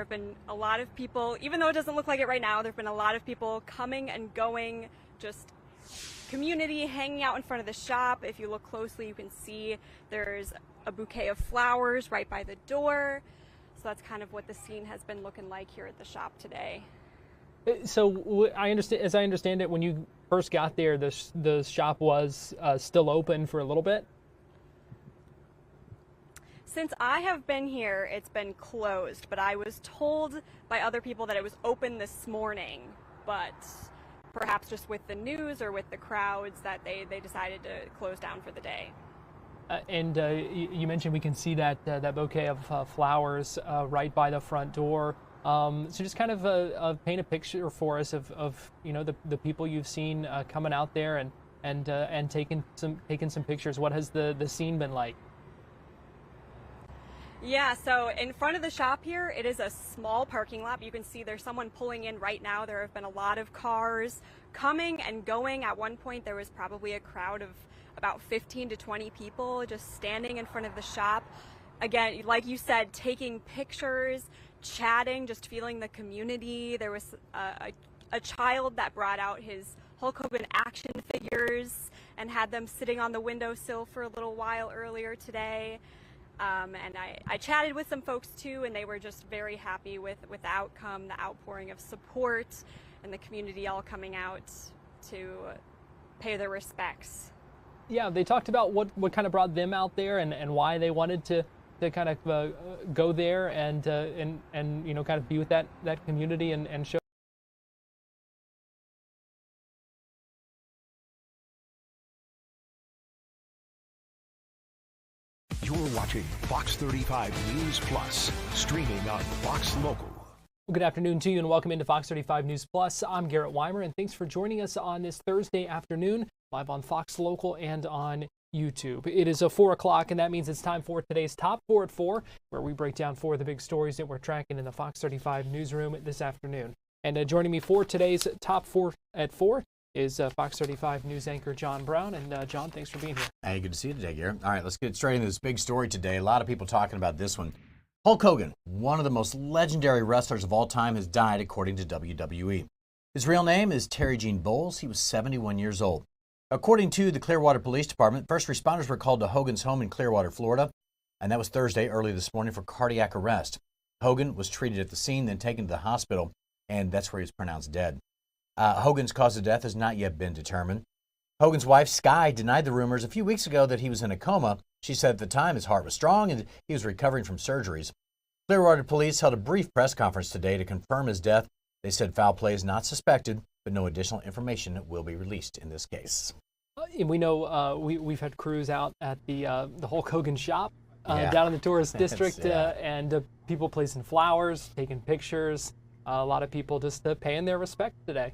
have been a lot of people, even though it doesn't look like it right now, there have been a lot of people coming and going, just community hanging out in front of the shop. If you look closely, you can see there's a bouquet of flowers right by the door. So that's kind of what the scene has been looking like here at the shop today. So as I understand it, when you first got there, the shop was still open for a little bit? Since I have been here, it's been closed, but I was told by other people that it was open this morning, but perhaps just with the news or with the crowds that they decided to close down for the day. And you mentioned we can see that bouquet of flowers right by the front door. So just kind of paint a picture for us of the people you've seen coming out there and taking some pictures. What has the scene been like? Yeah, so in front of the shop here, it is a small parking lot. You can see there's someone pulling in right now. There have been a lot of cars coming and going. At one point, there was probably a crowd of about 15 to 20 people just standing in front of the shop. Again, like you said, taking pictures, chatting, just feeling the community. There was a child that brought out his Hulk Hogan action figures and had them sitting on the windowsill for a little while earlier today. And I chatted with some folks too, and they were just very happy with the outcome, the outpouring of support, and the community all coming out to pay their respects. Yeah, they talked about what kind of brought them out there and why they wanted to kind of go there and kind of be with that community and show. You're watching Fox 35 News Plus, streaming on Fox Local. Well, good afternoon to you and welcome into Fox 35 News Plus. I'm Garrett Wymer and thanks for joining us on this Thursday afternoon, live on Fox Local and on YouTube. It is 4 o'clock and that means it's time for today's Top 4 at 4, where we break down 4 of the big stories that we're tracking in the Fox 35 newsroom this afternoon. And joining me for today's Top 4 at 4 is Fox 35 news anchor John Brown. And John, thanks for being here. Hey, good to see you today, Garrett. All right, let's get straight into this big story today. A lot of people talking about this one. Hulk Hogan, one of the most legendary wrestlers of all time, has died, according to WWE. His real name is Terry Gene Bowles. He was 71 years old. According to the Clearwater Police Department, first responders were called to Hogan's home in Clearwater, Florida, and that was Thursday early this morning for cardiac arrest. Hogan was treated at the scene, then taken to the hospital, and that's where he was pronounced dead. Hogan's cause of death has not yet been determined. Hogan's wife, Sky, denied the rumors a few weeks ago that he was in a coma. She said at the time his heart was strong and he was recovering from surgeries. Clearwater police held a brief press conference today to confirm his death. They said foul play is not suspected, but no additional information will be released in this case. And we know we've had crews out at the Hulk Hogan shop down in the tourist district, and people placing flowers, taking pictures. A lot of people just paying their respect today.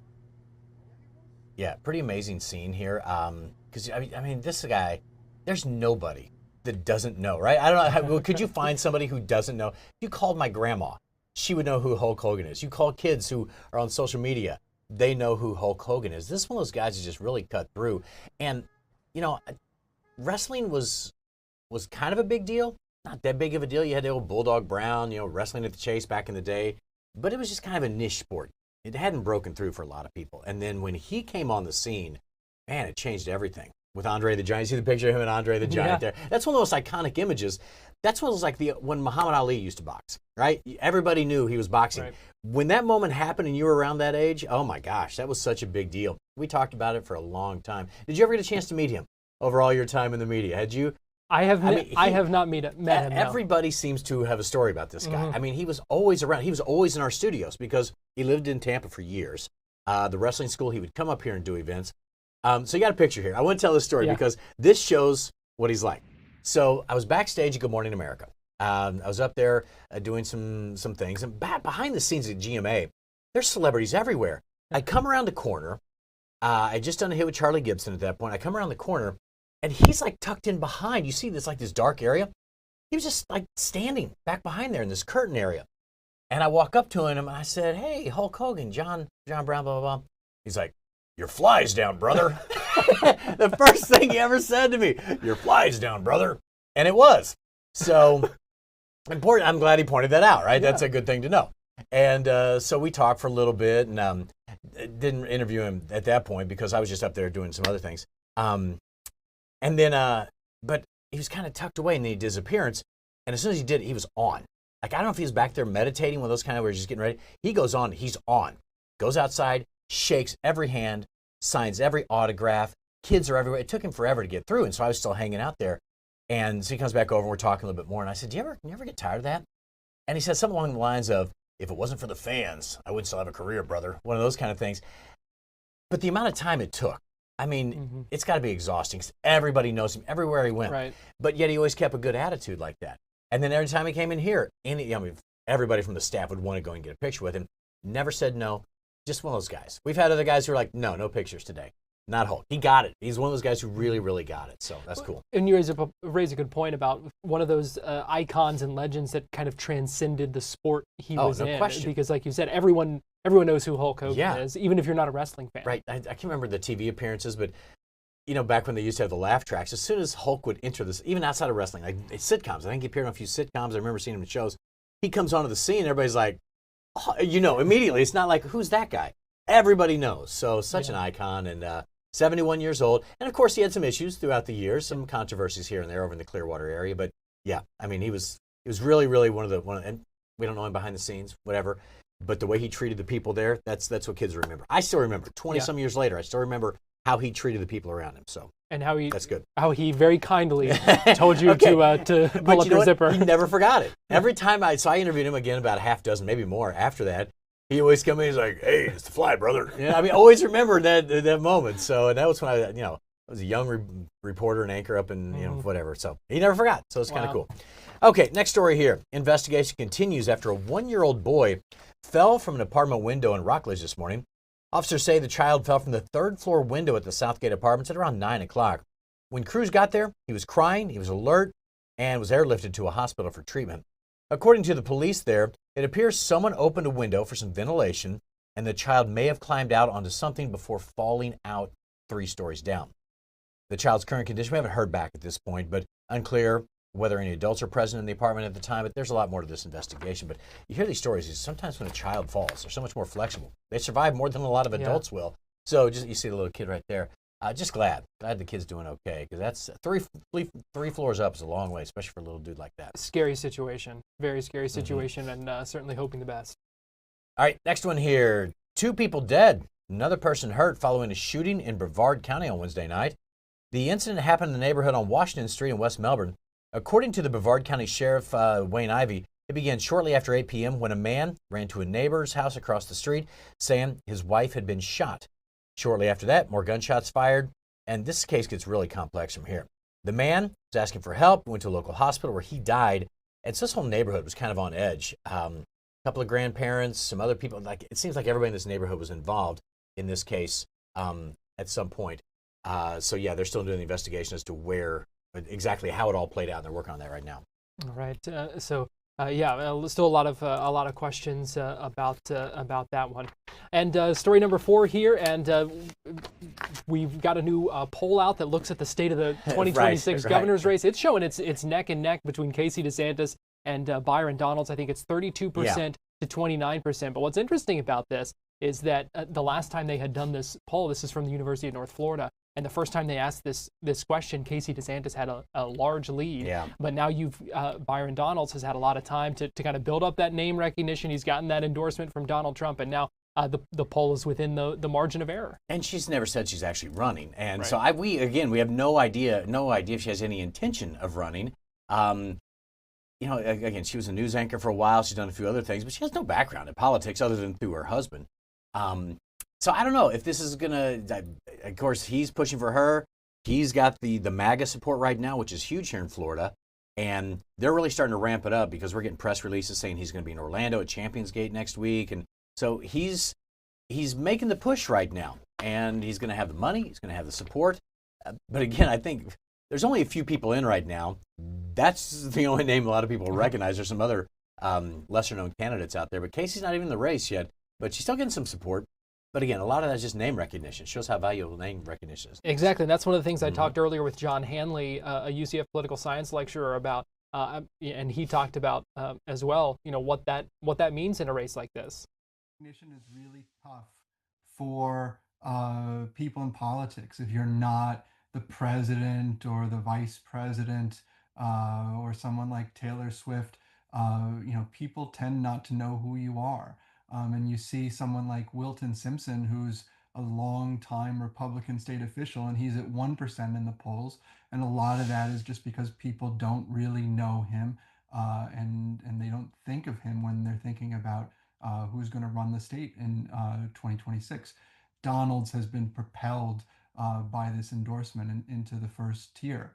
Yeah, pretty amazing scene here. Because I mean, this guy, there's nobody that doesn't know, right? I don't know. Could you find somebody who doesn't know? If you called my grandma, she would know who Hulk Hogan is. You call kids who are on social media, they know who Hulk Hogan is. This is one of those guys who just really cut through. And, wrestling was kind of a big deal. Not that big of a deal. You had the old Bulldog Brown, wrestling at the Chase back in the day. But it was just kind of a niche sport. It hadn't broken through for a lot of people. And then when he came on the scene, man, it changed everything. With Andre the Giant, see the picture of him and Andre the Giant there? That's one of those iconic images. That's what was like when Muhammad Ali used to box, right? Everybody knew he was boxing. Right. When that moment happened and you were around that age, oh my gosh, that was such a big deal. We talked about it for a long time. Did you ever get a chance to meet him over all your time in the media? Had you? I have not met him. Everybody seems to have a story about this guy. Mm-hmm. I mean, he was always around. He was always in our studios because he lived in Tampa for years. The wrestling school, he would come up here and do events. So you got a picture here. I want to tell this story because this shows what he's like. So I was backstage at Good Morning America. I was up there doing some things. And behind the scenes at GMA, there's celebrities everywhere. I come around the corner. I just done a hit with Charlie Gibson at that point. I come around the corner. And he's like tucked in behind. You see this dark area? He was just like standing back behind there in this curtain area. And I walk up to him and I said, "Hey, Hulk Hogan, John Brown, blah, blah, blah." He's like, "Your fly's down, brother." The first thing he ever said to me, "Your fly's down, brother." And it was. So important. I'm glad he pointed that out, right? Yeah. That's a good thing to know. And so we talked for a little bit, and didn't interview him at that point because I was just up there doing some other things. And then, but he was kind of tucked away, and then he did his appearance. And as soon as he did, he was on. Like, I don't know if he was back there meditating, one of those kind of where he's just getting ready. He goes on, he's on. Goes outside, shakes every hand, signs every autograph. Kids are everywhere. It took him forever to get through, and so I was still hanging out there. And so he comes back over, and we're talking a little bit more. And I said, do you ever get tired of that? And he said something along the lines of, if it wasn't for the fans, I wouldn't still have a career, brother. One of those kind of things. But the amount of time it took, I mean, it's got to be exhausting. 'Cause everybody knows him everywhere he went. Right. But yet he always kept a good attitude like that. And then every time he came in here, everybody from the staff would want to go and get a picture with him. Never said no. Just one of those guys. We've had other guys who are like, no pictures today. Not Hulk. He got it. He's one of those guys who really, really got it. So that's cool. And you raise a good point about one of those icons and legends that kind of transcended the sport he was in. Question. Because like you said, everyone knows who Hulk Hogan is, even if you're not a wrestling fan. Right. I can't remember the TV appearances, but back when they used to have the laugh tracks, as soon as Hulk would enter this, even outside of wrestling, like sitcoms, I think he appeared on a few sitcoms. I remember seeing him in shows. He comes onto the scene, everybody's like, immediately. It's not like, who's that guy? Everybody knows. So such an icon, and 71 years old. And of course, he had some issues throughout the years, some controversies here and there over in the Clearwater area. But yeah, I mean, he was really, really one of, and we don't know him behind the scenes, whatever. But the way he treated the people there, that's what kids remember. I still remember 20 some years later. I still remember how he treated the people around him. So. And that's good. How he very kindly told you to pull up your zipper. He never forgot it. Every time I interviewed him again about a half dozen, maybe more after that. He always come in. He's like, "Hey, it's the fly, brother." Yeah, I mean, always remember that moment. So, and that was when I was a young reporter and anchor up in whatever. So he never forgot. So it's kind of cool. Okay, next story here. Investigation continues after a 1-year-old boy fell from an apartment window in Rockledge this morning. Officers say the child fell from the third-floor window at the Southgate Apartments at around 9 o'clock. When crews got there, he was crying, he was alert, and was airlifted to a hospital for treatment. According to the police there, it appears someone opened a window for some ventilation, and the child may have climbed out onto something before falling out 3 stories down. The child's current condition, we haven't heard back at this point, but unclear whether any adults are present in the apartment at the time. But there's a lot more to this investigation. But you hear these stories, sometimes when a child falls, they're so much more flexible. They survive more than a lot of adults will. So just you see the little kid right there. Just glad the kid's doing okay, because that's three floors up is a long way, especially for a little dude like that. Scary situation, very scary situation, and certainly hoping the best. All right, next one here. 2 people dead, another person hurt following a shooting in Brevard County on Wednesday night. The incident happened in the neighborhood on Washington Street in West Melbourne. According to the Brevard County Sheriff Wayne Ivey, it began shortly after 8 p.m. when a man ran to a neighbor's house across the street, saying his wife had been shot. Shortly after that, more gunshots fired, and this case gets really complex from here. The man was asking for help, went to a local hospital where he died, and so this whole neighborhood was kind of on edge. A couple of grandparents, some other people, it seems like everybody in this neighborhood was involved in this case at some point. So yeah, they're still doing the investigation as to exactly how it all played out, and they're working on that right now. All right, still a lot of questions about that one. And story number 4 here, and we've got a new poll out that looks at the state of the 2026 governor's race. It's showing it's neck and neck between Casey DeSantis and Byron Donalds. I think it's 32% to 29%. But what's interesting about this is that the last time they had done this poll, this is from the University of North Florida, and the first time they asked this question, Casey DeSantis had a large lead. Yeah. But now Byron Donalds has had a lot of time to kind of build up that name recognition. He's gotten that endorsement from Donald Trump, and now the poll is within the margin of error. And she's never said she's actually running. And so we have no idea if she has any intention of running. Again, she was a news anchor for a while. She's done a few other things, but she has no background in politics other than through her husband. So I don't know if this is going to, of course, he's pushing for her. He's got the MAGA support right now, which is huge here in Florida. And they're really starting to ramp it up because we're getting press releases saying he's going to be in Orlando at Champions Gate next week. And so he's making the push right now. And he's going to have the money. He's going to have the support. But again, I think there's only a few people in right now. That's the only name a lot of people recognize. There's some other lesser-known candidates out there. But Casey's not even in the race yet. But she's still getting some support. But again, a lot of that is just name recognition. It shows how valuable name recognition is. Exactly. And that's one of the things I talked earlier with John Hanley, a UCF political science lecturer, about and he talked about as well, what that means in a race like this. Recognition is really tough for people in politics. If you're not the president or the vice president or someone like Taylor Swift, people tend not to know who you are. And you see someone like Wilton Simpson, who's a long-time Republican state official, and he's at 1% in the polls. And a lot of that is just because people don't really know him, and they don't think of him when they're thinking about who's going to run the state in 2026. Donalds has been propelled by this endorsement into the first tier.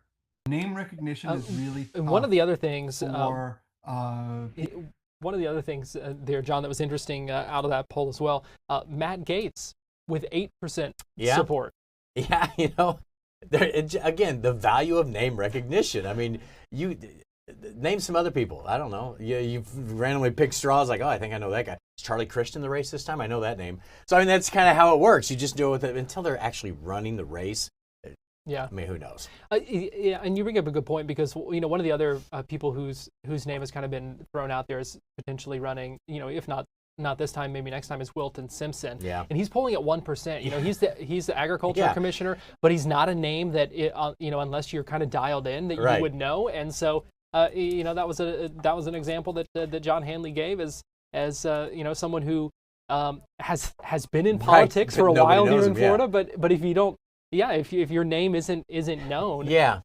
Name recognition is really tough. One of the other things for, one of the other things there, John, that was interesting out of that poll as well, Matt Gaetz with 8% support. Yeah, again, the value of name recognition. I mean, you name some other people. I don't know. You randomly pick straws like, oh, I think I know that guy. Is Charlie Crist in the race this time? I know that name. So, I mean, that's kind of how it works. You just deal with it until they're actually running the race. Yeah. I mean, who knows? Yeah, and you bring up a good point because, one of the other people whose name has kind of been thrown out there as potentially running, if not this time, maybe next time, is Wilton Simpson. Yeah. And he's polling at 1%. He's the agriculture commissioner, but he's not a name that, unless you're kind of dialed in, that you would know. And so, that was an example that John Hanley gave as someone who has been in politics for a while here in Florida, but if you don't, if your name isn't known. Yeah.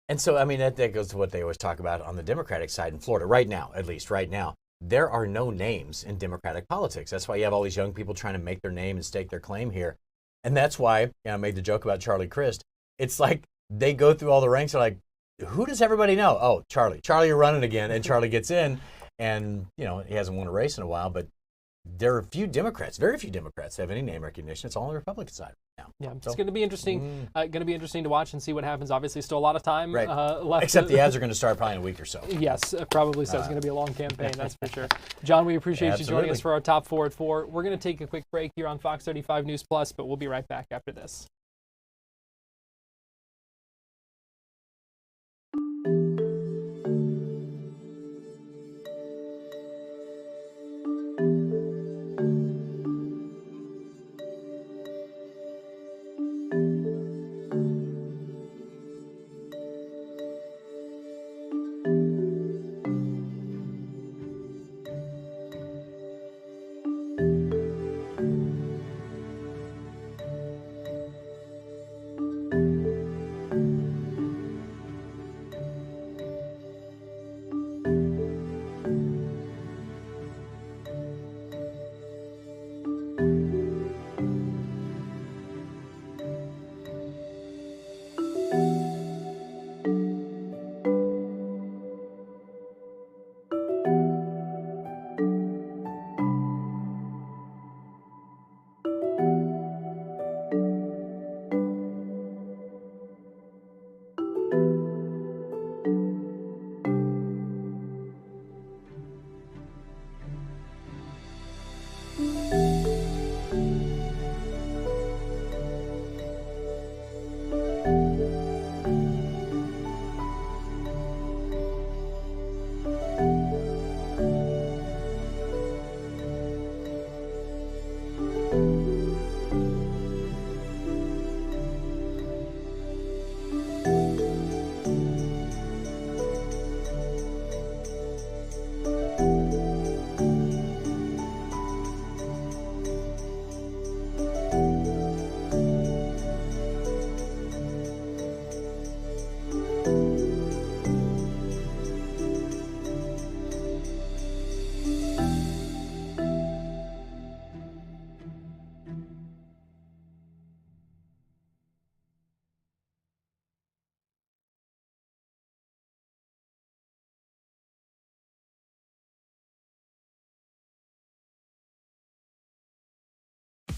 And so, I mean, that goes to what they always talk about on the Democratic side in Florida. Right now, at least right now, there are no names in Democratic politics. That's why you have all these young people trying to make their name and stake their claim here. And that's why I made the joke about Charlie Crist. It's like they go through all the ranks. They're like, who does everybody know? Oh, Charlie. Charlie, you're running again. And Charlie gets in. And, he hasn't won a race in a while. But there are very few Democrats that have any name recognition. It's all on the Republican side now. Yeah, it's going to be interesting. Going to be interesting to watch and see what happens. Obviously, still a lot of time left. Except the ads are going to start probably in a week or so. Yes, probably so. It's going to be a long campaign, that's for sure. John, we appreciate you joining us for our Top 4 at 4. We're going to take a quick break here on Fox 35 News Plus, but we'll be right back after this.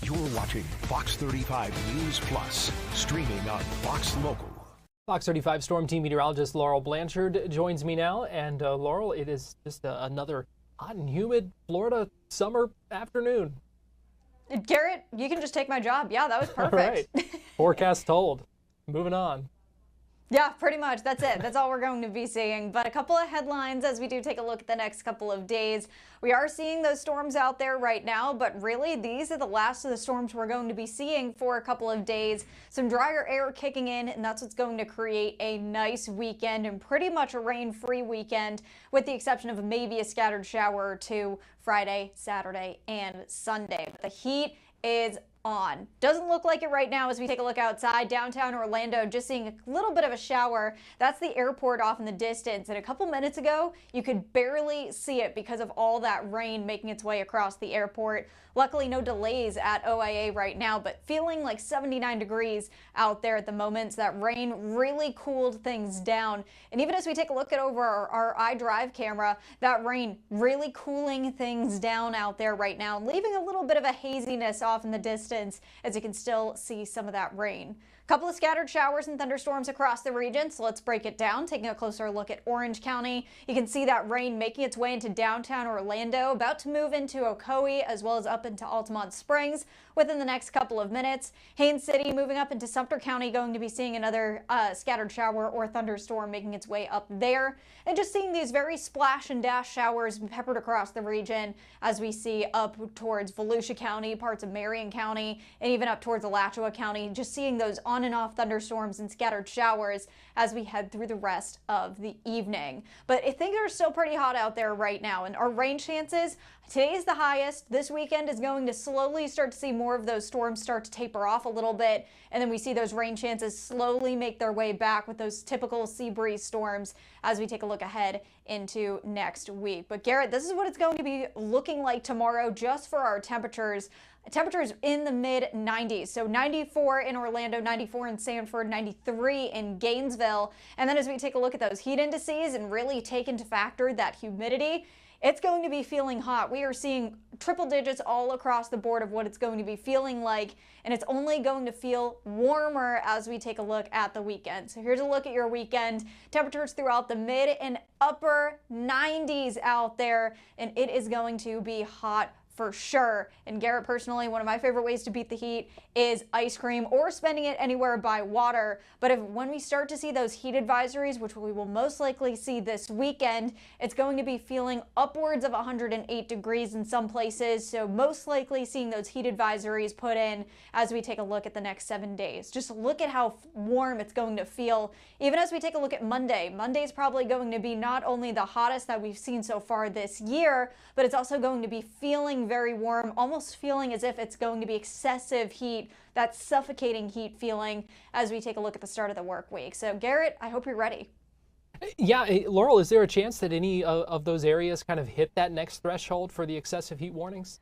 You're watching Fox 35 News Plus, streaming on Fox Local. Fox 35 Storm Team meteorologist Laurel Blanchard joins me now. And Laurel, it is just another hot and humid Florida summer afternoon. Garrett, you can just take my job. Yeah, that was perfect. All right. Forecast told. Moving on. Yeah, pretty much. That's it. That's all we're going to be seeing. But a couple of headlines as we do take a look at the next couple of days. We are seeing those storms out there right now, but really these are the last of the storms we're going to be seeing for a couple of days. Some drier air kicking in, and that's what's going to create a nice weekend and pretty much a rain-free weekend, with the exception of maybe a scattered shower or two Friday, Saturday, and Sunday. But the heat is on. Doesn't look like it right now as we take a look outside. Downtown Orlando, just seeing a little bit of a shower. That's the airport off in the distance. And a couple minutes ago, you could barely see it because of all that rain making its way across the airport. Luckily, no delays at OIA right now, but feeling like 79 degrees out there at the moment. So that rain really cooled things down. And even as we take a look at over our iDrive camera, that rain really cooling things down out there right now, leaving a little bit of a haziness off in the distance as you can still see some of that rain. A couple of scattered showers and thunderstorms across the region, so let's break it down. Taking a closer look at Orange County, you can see that rain making its way into downtown Orlando, about to move into Ocoee as well as up into Altamont Springs within the next couple of minutes. Haines City moving up into Sumter County, going to be seeing another scattered shower or thunderstorm making its way up there. And just seeing these very splash and dash showers peppered across the region as we see up towards Volusia County, parts of Marion County, and even up towards Alachua County. Just seeing those on and off thunderstorms and scattered showers as we head through the rest of the evening. But things are still pretty hot out there right now, and our rain chances, today is the highest. This weekend is going to slowly start to see more of those storms start to taper off a little bit, and then we see those rain chances slowly make their way back with those typical sea breeze storms as we take a look ahead into next week. But Garrett, this is what it's going to be looking like tomorrow just for our temperatures. Temperatures in the mid 90s. So 94 in Orlando, 94 in Sanford, 93 in Gainesville. And then as we take a look at those heat indices and really take into factor that humidity, it's going to be feeling hot. We are seeing triple digits all across the board of what it's going to be feeling like, and it's only going to feel warmer as we take a look at the weekend. So here's a look at your weekend. Temperatures throughout the mid and upper 90s out there, and it is going to be hot for sure. And Garrett, personally, one of my favorite ways to beat the heat is ice cream or spending it anywhere by water. But when we start to see those heat advisories, which we will most likely see this weekend, it's going to be feeling upwards of 108 degrees in some places. So most likely seeing those heat advisories put in as we take a look at the next 7 days. Just look at how warm it's going to feel. Even as we take a look at Monday, Monday's probably going to be not only the hottest that we've seen so far this year, but it's also going to be feeling very warm, almost feeling as if it's going to be excessive heat, that suffocating heat feeling as we take a look at the start of the work week. So Garrett, I hope you're ready. Yeah, Laurel, is there a chance that any of those areas kind of hit that next threshold for the excessive heat warnings?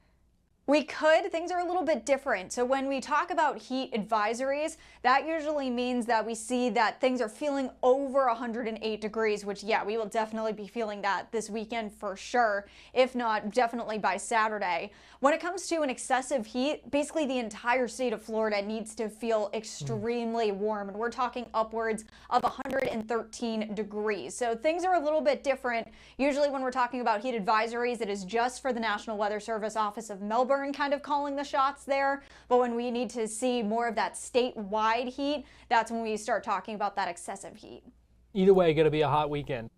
We could. Things are a little bit different. So when we talk about heat advisories, that usually means that we see that things are feeling over 108 degrees, which, yeah, we will definitely be feeling that this weekend for sure, if not definitely by Saturday. When it comes to an excessive heat, basically the entire state of Florida needs to feel extremely warm, and we're talking upwards of 113 degrees. So things are a little bit different. Usually when we're talking about heat advisories, it is just for the National Weather Service Office of Melbourne kind of calling the shots there. But when we need to see more of that statewide heat, that's when we start talking about that excessive heat. Either way, going to be a hot weekend.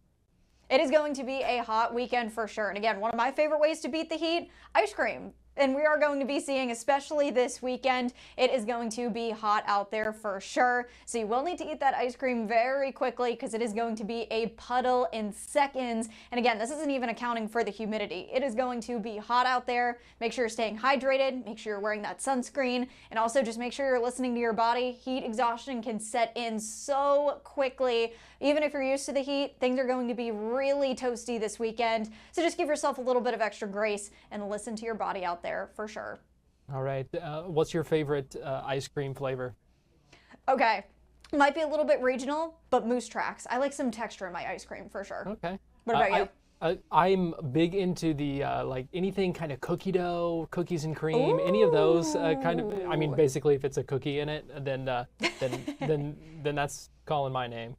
It is going to be a hot weekend for sure. And again, one of my favorite ways to beat the heat, ice cream. And we are going to be seeing, especially this weekend, it is going to be hot out there for sure. So you will need to eat that ice cream very quickly because it is going to be a puddle in seconds. And again, this isn't even accounting for the humidity. It is going to be hot out there. Make sure you're staying hydrated. Make sure you're wearing that sunscreen. And also just make sure you're listening to your body. Heat exhaustion can set in so quickly. Even if you're used to the heat, things are going to be really toasty this weekend. So just give yourself a little bit of extra grace and listen to your body out there for sure. All right. What's your favorite ice cream flavor? Okay. Might be a little bit regional, but Moose Tracks. I like some texture in my ice cream for sure. Okay. What about you? I'm big into the like anything kind of cookie dough, cookies and cream, any of those kind of. I mean, basically, if it's a cookie in it, then that's calling my name.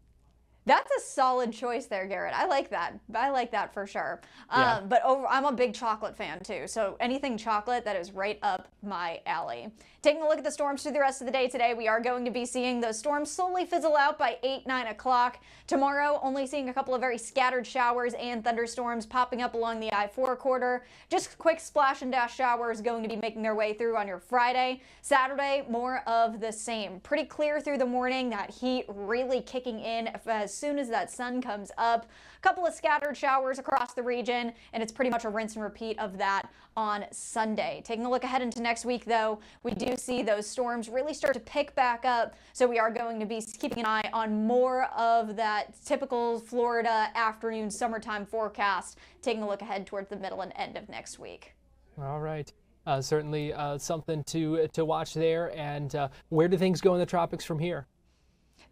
That's a solid choice there, Garrett. I like that. I like that for sure. Yeah. But I'm a big chocolate fan too. So anything chocolate, that is right up my alley. Taking a look at the storms through the rest of the day today, we are going to be seeing those storms slowly fizzle out by 8, 9 o'clock. Tomorrow, only seeing a couple of very scattered showers and thunderstorms popping up along the I-4 corridor. Just quick splash and dash showers going to be making their way through on your Friday. Saturday, more of the same. Pretty clear through the morning. That heat really kicking in as soon as that sun comes up. A couple of scattered showers across the region, and it's pretty much a rinse and repeat of that on Sunday. Taking a look ahead into next week, though, we do see those storms really start to pick back up, so we are going to be keeping an eye on more of that typical Florida afternoon summertime forecast, taking a look ahead towards the middle and end of next week. All right. Certainly something to watch there. And where do things go in the tropics from here?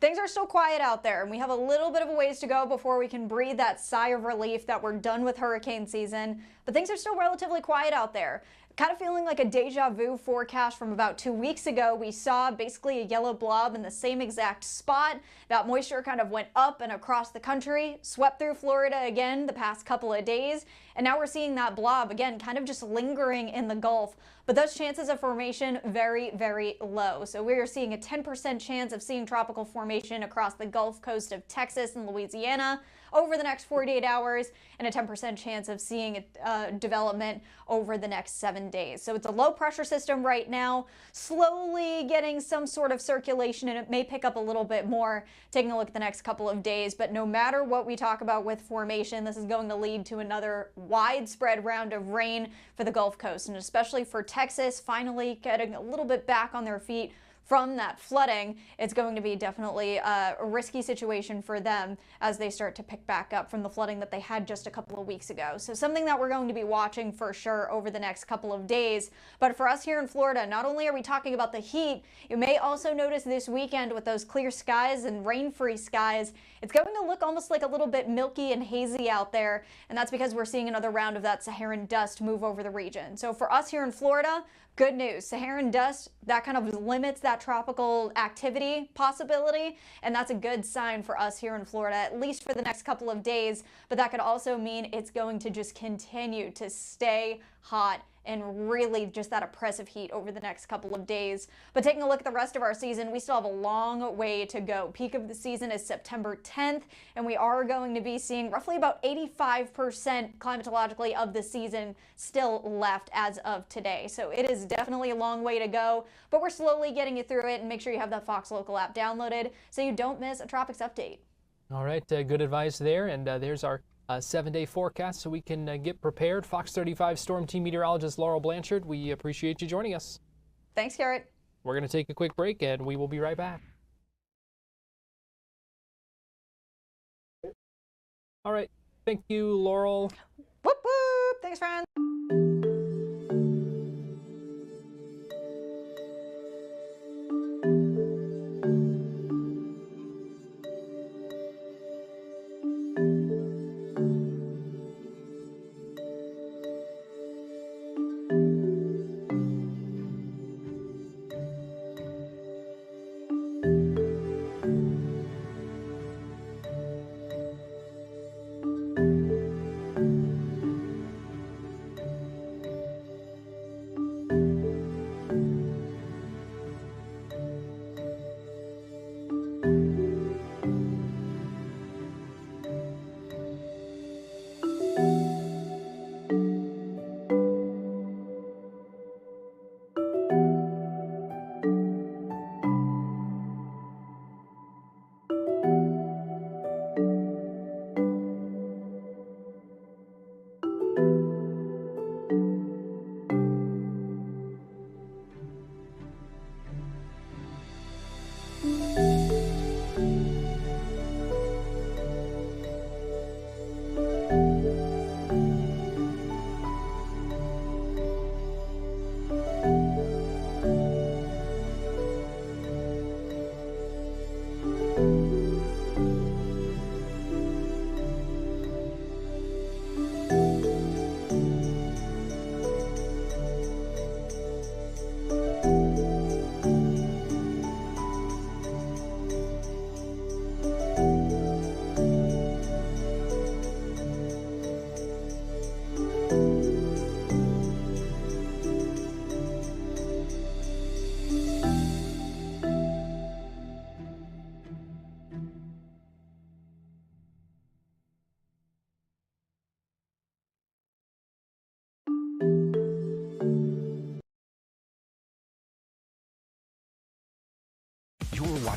Things are still quiet out there, and we have a little bit of a ways to go before we can breathe that sigh of relief that we're done with hurricane season. But things are still relatively quiet out there. Kind of feeling like a deja vu forecast from about 2 weeks ago. We saw basically a yellow blob in the same exact spot. That moisture kind of went up and across the country, swept through Florida again the past couple of days, and now we're seeing that blob again kind of just lingering in the Gulf. But those chances of formation very, very low. So we are seeing a 10% chance of seeing tropical formation across the Gulf Coast of Texas and Louisiana over the next 48 hours, and a 10% chance of seeing development over the next 7 days. So it's a low pressure system right now, slowly getting some sort of circulation, and it may pick up a little bit more taking a look at the next couple of days. But no matter what we talk about with formation, this is going to lead to another widespread round of rain for the Gulf Coast, and especially for Texas, finally getting a little bit back on their feet from that flooding. It's going to be definitely a risky situation for them as they start to pick back up from the flooding that they had just a couple of weeks ago. So something that we're going to be watching for sure over the next couple of days. But for us here in Florida, not only are we talking about the heat, you may also notice this weekend with those clear skies and rain-free skies, it's going to look almost like a little bit milky and hazy out there. And that's because we're seeing another round of that Saharan dust move over the region. So for us here in Florida, good news. Saharan dust, that kind of limits that tropical activity possibility, and that's a good sign for us here in Florida, at least for the next couple of days. But that could also mean it's going to just continue to stay hot and really just that oppressive heat over the next couple of days. But taking a look at the rest of our season, we still have a long way to go. Peak of the season is September 10th, and we are going to be seeing roughly about 85% climatologically of the season still left as of today. So it is definitely a long way to go, but we're slowly getting you through it, and make sure you have that Fox Local app downloaded so you don't miss a tropics update. All right, good advice there, and there's our 7-day forecast so we can get prepared. Fox 35 Storm Team Meteorologist Laurel Blanchard, we appreciate you joining us. Thanks, Garrett. We're going to take a quick break, and we will be right back. All right, thank you, Laurel. Whoop, whoop. Thanks, friends.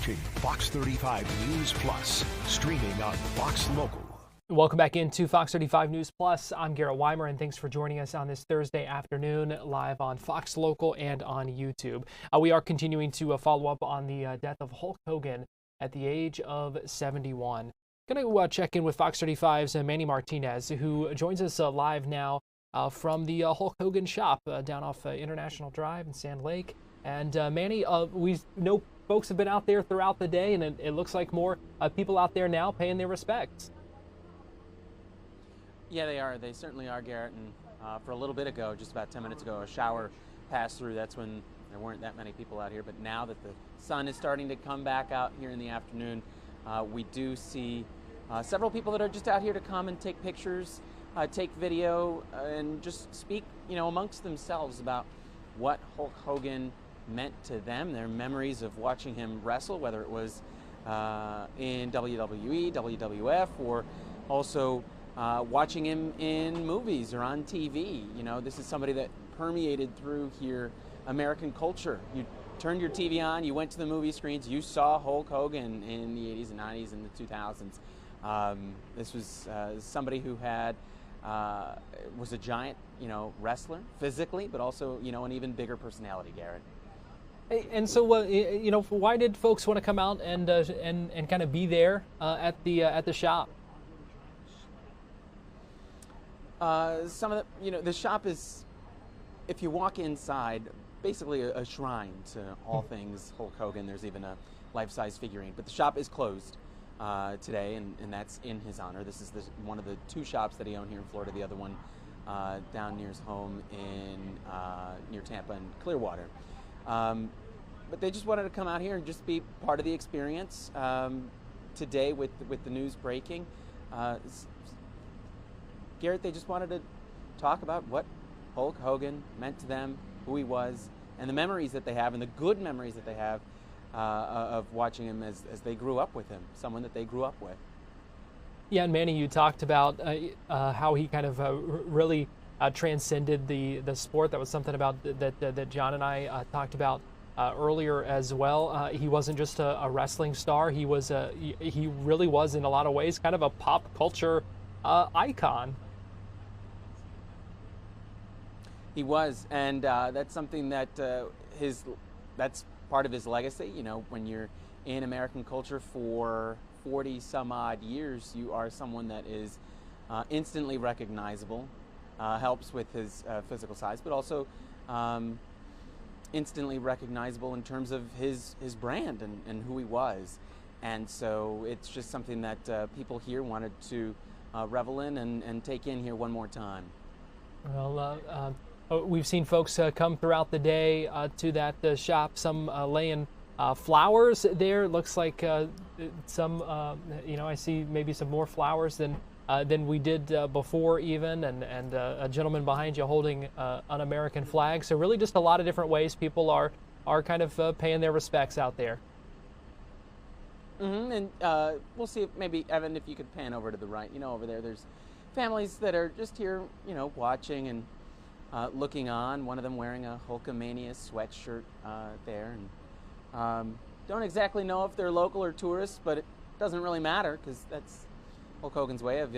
watching Fox 35 News Plus, streaming on Fox Local. Welcome back into Fox 35 News Plus. I'm Garrett Wymer, and thanks for joining us on this Thursday afternoon live on Fox Local and on YouTube. We are continuing to follow up on the death of Hulk Hogan at the age of 71. Going to check in with Fox 35's Manny Martinez, who joins us live now from the Hulk Hogan shop down off International Drive in Sand Lake. And Manny, we know folks have been out there throughout the day, and it looks like more people out there now paying their respects. Yeah, they are. They certainly are, Garrett. And for a little bit ago, just about 10 minutes ago, a shower passed through. That's when there weren't that many people out here. But now that the sun is starting to come back out here in the afternoon, we do see several people that are just out here to come and take pictures, take video, and just speak, amongst themselves about what Hulk Hogan meant to them, their memories of watching him wrestle, whether it was in WWE, WWF, or also watching him in movies or on TV. This is somebody that permeated through here American culture. You turned your TV on, you went to the movie screens, you saw Hulk Hogan in the 80s and 90s and the 2000s. This was somebody who was a giant, wrestler physically, but also, an even bigger personality, Garrett. And so, why did folks want to come out and kind of be there at the shop? Some of the shop is, if you walk inside, basically a shrine to all things Hulk Hogan. There's even a life-size figurine. But the shop is closed today, and that's in his honor. This is one of the two shops that he owned here in Florida. The other one down near his home near Tampa and Clearwater. But they just wanted to come out here and just be part of the experience today with the news breaking. Garrett, they just wanted to talk about what Hulk Hogan meant to them, who he was, and the memories that they have, and the good memories that they have of watching him as they grew up with him, someone that they grew up with. Yeah, and Manny, you talked about how he kind of really transcended the sport. That was something about that John and I talked about earlier as well. He wasn't just a wrestling star. He really was, in a lot of ways, kind of a pop culture icon. He was, and that's something that that's part of his legacy. When you're in American culture for 40 some odd years, you are someone that is instantly recognizable, helps with his physical size, but also instantly recognizable in terms of his brand and who he was. And so it's just something that people here wanted to revel in and take in here one more time. Well, we've seen folks come throughout the day to that shop, some laying flowers there. Looks like some, I see maybe some more flowers than we did before even, and a gentleman behind you holding an American flag. So really just a lot of different ways people are kind of paying their respects out there. Mm-hmm. And we'll see if maybe, Evan, if you could pan over to the right. Over there's families that are just here, watching and looking on. One of them wearing a Hulkamania sweatshirt there. And don't exactly know if they're local or tourists, but it doesn't really matter because that's Hulk Hogan's way of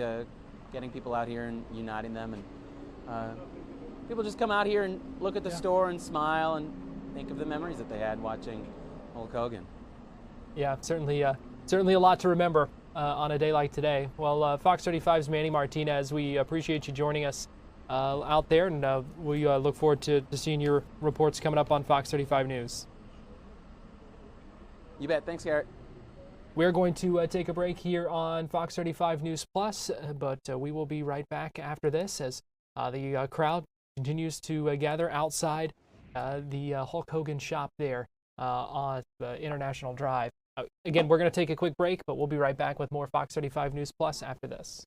getting people out here and uniting them. And people just come out here and look at the store and smile and think of the memories that they had watching Hulk Hogan. Yeah, certainly a lot to remember on a day like today. Well, Fox 35's Manny Martinez, we appreciate you joining us out there, and we look forward to seeing your reports coming up on Fox 35 News. You bet. Thanks, Garrett. We're going to take a break here on Fox 35 News Plus, but we will be right back after this as the crowd continues to gather outside the Hulk Hogan shop there on International Drive. Again, we're going to take a quick break, but we'll be right back with more Fox 35 News Plus after this.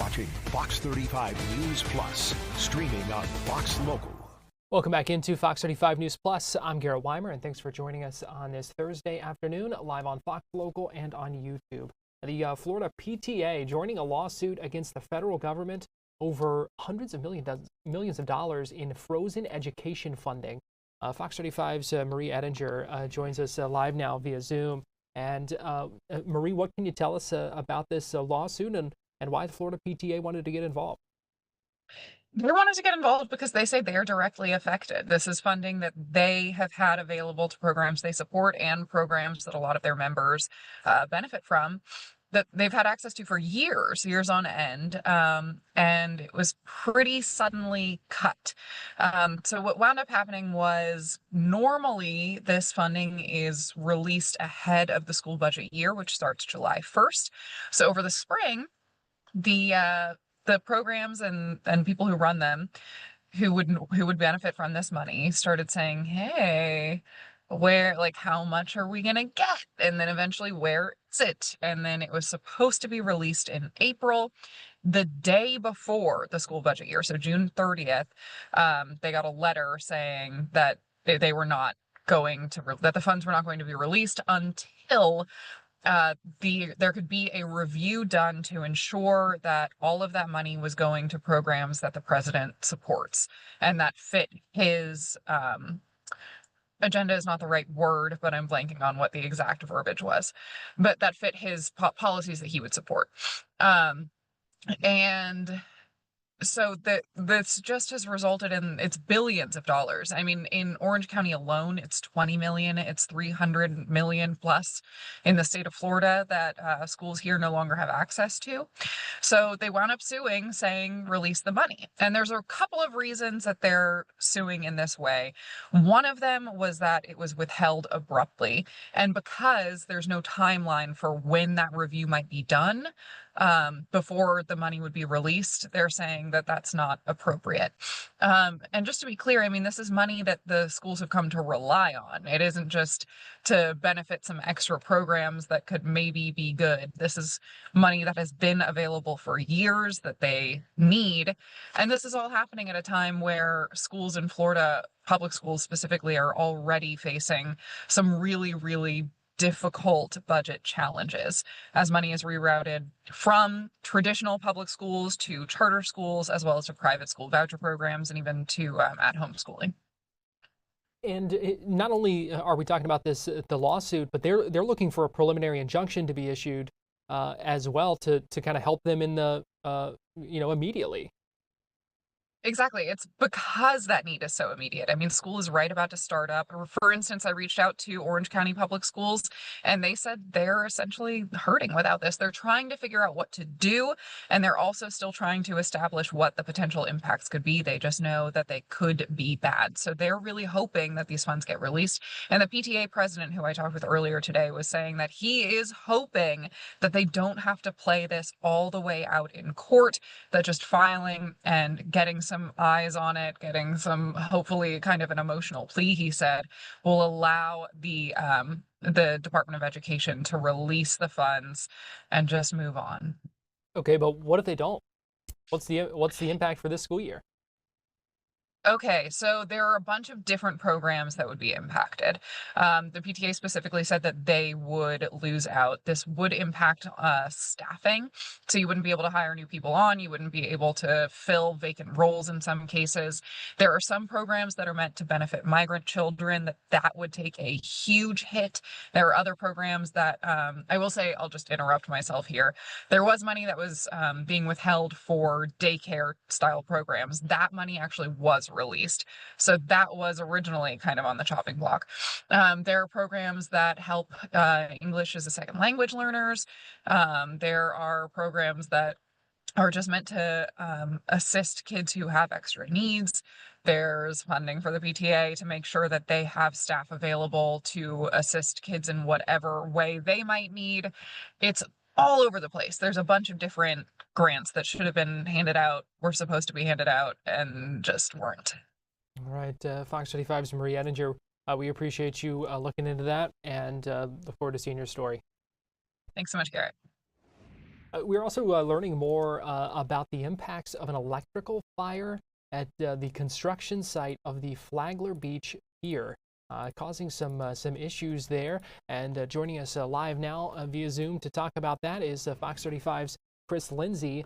watching Fox 35 News Plus, streaming on Fox Local. Welcome back into Fox 35 News Plus. I'm Garrett Wymer, and thanks for joining us on this Thursday afternoon, live on Fox Local and on YouTube. The Florida PTA joining a lawsuit against the federal government over hundreds of millions of dollars in frozen education funding. Fox 35's Marie Ettinger joins us live now via Zoom. And Marie, what can you tell us about this lawsuit and why the Florida PTA wanted to get involved? They wanted to get involved because they say they're directly affected. This is funding that they have had available to programs they support and programs that a lot of their members benefit from, that they've had access to for years on end, and it was pretty suddenly cut. So what wound up happening was, normally this funding is released ahead of the school budget year, which starts July 1st. So over the spring, the programs and people who run them, who would benefit from this money, started saying, hey, how much are we gonna get? And then eventually, where is it? And then it was supposed to be released in April, the day before the school budget year. So June 30th, they got a letter saying that they were not going to, that the funds were not going to be released until there could be a review done to ensure that all of that money was going to programs that the president supports and that fit his agenda is not the right word, but I'm blanking on what the exact verbiage was, but that fit his policies that he would support. And so this just has resulted in, it's billions of dollars. I mean, in Orange County alone, it's 20 million, it's 300 million plus in the state of Florida that schools here no longer have access to. So they wound up suing, saying, release the money. And there's a couple of reasons that they're suing in this way. One of them was that it was withheld abruptly. And because there's no timeline for when that review might be done, before the money would be released, they're saying that that's not appropriate. And just to be clear, I mean, this is money that the schools have come to rely on. It isn't just to benefit some extra programs that could maybe be good. This is money that has been available for years that they need. And this is all happening at a time where schools in Florida, public schools specifically, are already facing some really, really difficult budget challenges as money is rerouted from traditional public schools to charter schools, as well as to private school voucher programs and even to at-home schooling. And not only are we talking about this, the lawsuit, but they're looking for a preliminary injunction to be issued as well to kind of help them in the immediately. Exactly. It's because that need is so immediate. I mean, school is right about to start up. For instance, I reached out to Orange County Public Schools, and they said they're essentially hurting without this. They're trying to figure out what to do, and they're also still trying to establish what the potential impacts could be. They just know that they could be bad. So they're really hoping that these funds get released. And the PTA president, who I talked with earlier today, was saying that he is hoping that they don't have to play this all the way out in court, that just filing and getting some eyes on it, getting some, hopefully kind of an emotional plea, he said, will allow the Department of Education to release the funds and just move on. Okay, but what if they don't? What's the impact for this school year? Okay, so there are a bunch of different programs that would be impacted. The PTA specifically said that they would lose out. This would impact staffing. So you wouldn't be able to hire new people on. You wouldn't be able to fill vacant roles in some cases. There are some programs that are meant to benefit migrant children that would take a huge hit. There are other programs that, I will say, I'll just interrupt myself here. There was money that was being withheld for daycare style programs. That money actually was released. So that was originally kind of on the chopping block. There are programs that help English as a second language learners. There are programs that are just meant to assist kids who have extra needs. There's funding for the PTA to make sure that they have staff available to assist kids in whatever way they might need. It's all over the place. There's a bunch of different grants that should have been handed out, were supposed to be handed out, and just weren't. All right, Fox 35's Marie Ettinger, we appreciate you looking into that and look forward to seeing your story. Thanks so much, Garrett. We're also learning more about the impacts of an electrical fire at the construction site of the Flagler Beach pier, causing some issues there. And joining us live now via Zoom to talk about that is Fox 35's Chris Lindsay.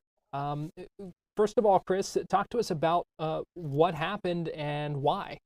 First of all, Chris, talk to us about what happened and why.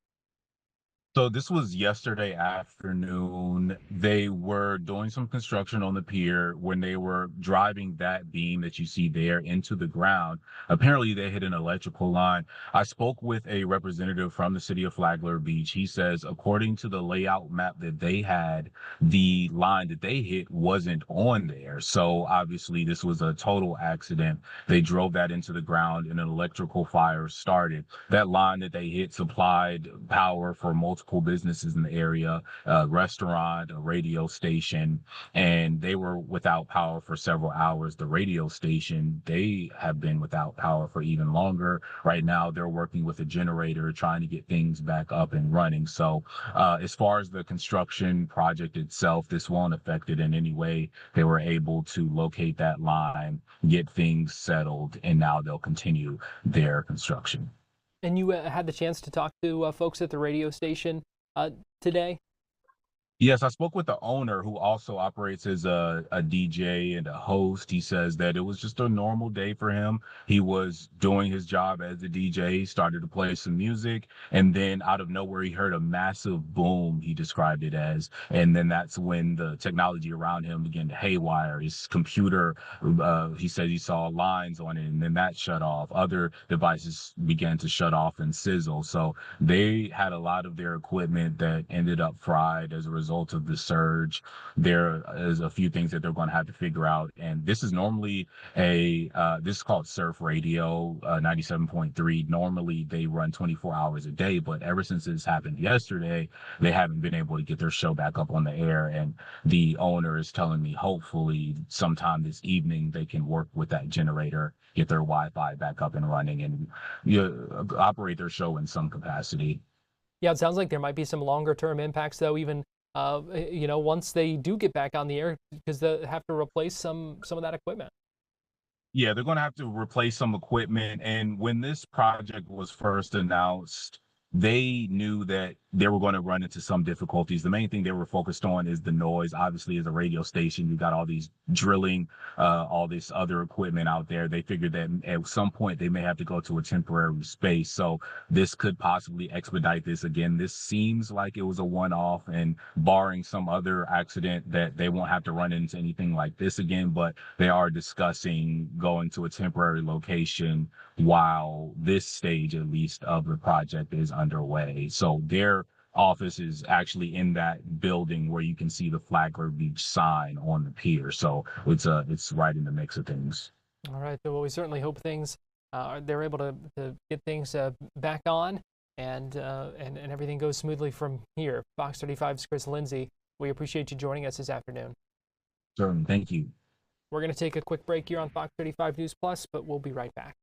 So this was yesterday afternoon. They were doing some construction on the pier when they were driving that beam that you see there into the ground. Apparently they hit an electrical line. I spoke with a representative from the city of Flagler Beach. He says, according to the layout map that they had, the line that they hit wasn't on there. So obviously this was a total accident. They drove that into the ground and an electrical fire started. That line that they hit supplied power for multiple businesses in the area, a restaurant, a radio station, and they were without power for several hours. The radio station, they have been without power for even longer. Right now, they're working with a generator trying to get things back up and running. So as far as the construction project itself, this won't affect it in any way. They were able to locate that line, get things settled, and now they'll continue their construction. And you had the chance to talk to folks at the radio station today? Yes, I spoke with the owner who also operates as a DJ and a host. He says that it was just a normal day for him. He was doing his job as a DJ. He started to play some music, and then out of nowhere, he heard a massive boom, he described it as. And then that's when the technology around him began to haywire. His computer, he said he saw lines on it, and then that shut off. Other devices began to shut off and sizzle. So they had a lot of their equipment that ended up fried as a result of the surge. There is a few things that they're going to have to figure out. And this is normally this is called Surf Radio 97.3. Normally they run 24 hours a day, but ever since this happened yesterday, they haven't been able to get their show back up on the air. And the owner is telling me hopefully sometime this evening they can work with that generator, get their Wi-Fi back up and running, and operate their show in some capacity. Yeah, it sounds like there might be some longer term impacts, though, even once they do get back on the air, because they have to replace some of that equipment. Yeah, they're going to have to replace some equipment. And when this project was first announced, they knew that they were going to run into some difficulties. The main thing they were focused on is the noise. Obviously, as a radio station, you got all these drilling, all this other equipment out there. They figured that at some point they may have to go to a temporary space. So this could possibly expedite this. Again, this seems like it was a one-off, and barring some other accident that they won't have to run into anything like this again, but they are discussing going to a temporary location while this stage, at least, of the project is underway. So their office is actually in that building where you can see the Flagler Beach sign on the pier. So it's right in the mix of things. All right. Well, we certainly hope things they're able to get things back on and everything goes smoothly from here. Fox 35's Chris Lindsay, we appreciate you joining us this afternoon. Certainly. Thank you. We're going to take a quick break here on Fox 35 News Plus, but we'll be right back.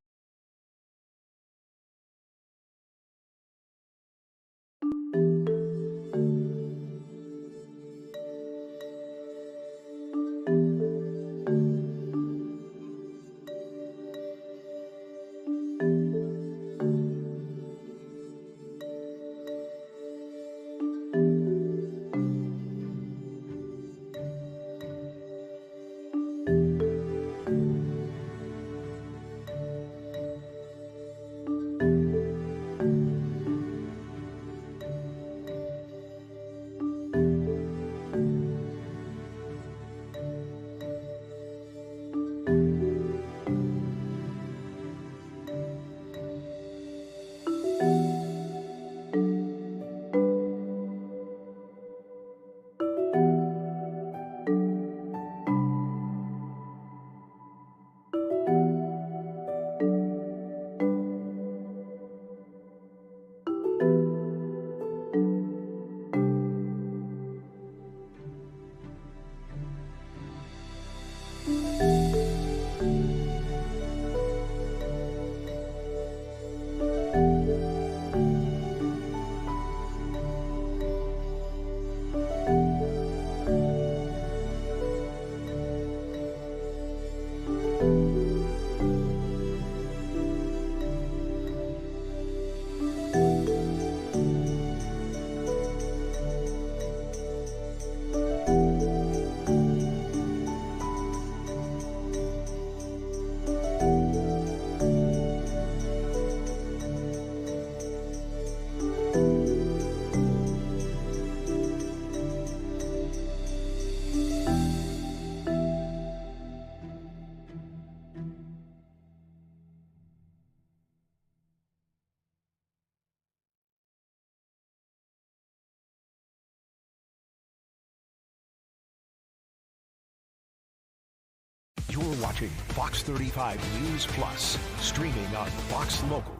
watching Fox 35 News Plus, streaming on Fox Local.